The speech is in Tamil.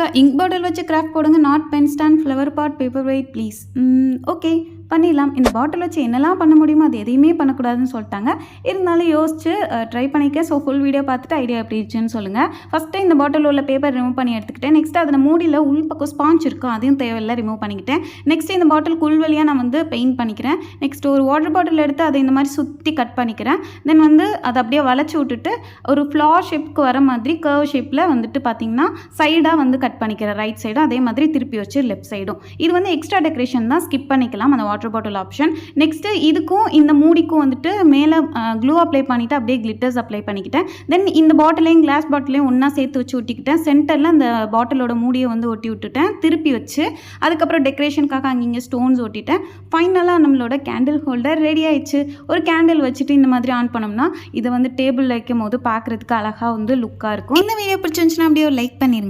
அக்கா இங்க் பாட்டில் வச்சு கிராஃப்ட் போடுங்க, not pen stand, flower pot, paper weight please. Okay பண்ணிடலாம். இந்த பாட்டில் வச்சு என்னெல்லாம் பண்ண முடியுமோ அது எதையுமே பண்ணக்கூடாதுன்னு சொல்லிட்டாங்க. இருந்தாலும் யோசிச்சு ட்ரை பண்ணிக்க. ஸோ ஃபுல் வீடியோ பார்த்துட்டு ஐடியா எப்படி இருந்துச்சுன்னு சொல்லுங்கள். ஃபஸ்ட்டு இந்த பாட்டில் உள்ள பேப்பர் ரிமூவ் பண்ணி எடுத்துக்கிட்டேன். நெக்ஸ்ட்டு அதில் மூடியில் உள் பக்கம் ஸ்பாஞ்ச் இருக்கும், அதையும் தேவையில்லை ரிமூவ் பண்ணிக்கிட்டேன். நெக்ஸ்ட்டு இந்த பாட்டில் உள் வழியாக நான் வந்து பெயிண்ட் பண்ணிக்கிறேன். நெக்ஸ்ட்டு ஒரு வாட்டர் பாட்டில் எடுத்து அதை இந்த மாதிரி சுற்றி கட் பண்ணிக்கிறேன். தென் வந்து அதை அப்படியே வளைச்சி விட்டுட்டு ஒரு ஃப்ளார் ஷேப்புக்கு வர மாதிரி கர்வ் ஷேப்பில் வந்துட்டு பார்த்திங்கன்னா சைடாக வந்து கட் பண்ணிக்கிறேன். ரைட் சைடும் அதே மாதிரி திருப்பி வச்சு லெஃப்ட் சைடும். இது வந்து எக்ஸ்ட்ரா டெக்கரேஷன் தான், ஸ்கிப் பண்ணிக்கலாம் அந்த வாட்டர் பாட்டில் ஆப்ஷன். நெக்ஸ்ட்டு இதுக்கும் இந்த மூடிக்கும் வந்துட்டு மேலே க்ளூ அப்ளை பண்ணிவிட்டு அப்படியே கிளிட்டர்ஸ் அப்ளை பண்ணிக்கிட்டேன். தென் இந்த பாட்டிலையும் கிளாஸ் பாட்டிலையும் ஒன்றா சேர்த்து வச்சு ஒட்டிக்கிட்டேன். சென்டரில் அந்த பாட்டிலோட மூடியை வந்து ஒட்டி விட்டுட்டேன் திருப்பி வச்சு. அதுக்கப்புறம் டெக்கரேஷனுக்காக அங்கங்கே ஸ்டோன்ஸ் ஒட்டிட்டேன். ஃபைனலாக நம்மளோட கேண்டில் ஹோல்டர் ரெடி ஆயிடுச்சு. ஒரு கேண்டில் வச்சுட்டு இந்த மாதிரி ஆன் பண்ணோம்னா இதை வந்து டேபிளில் வைக்கும் போது பார்க்குறதுக்கு அழகாக வந்து லுக்காக இருக்கும். இந்த வீடியோ பிடிச்சிருந்துச்சுன்னா அப்படியே ஒரு லைக் பண்ணிடுங்க.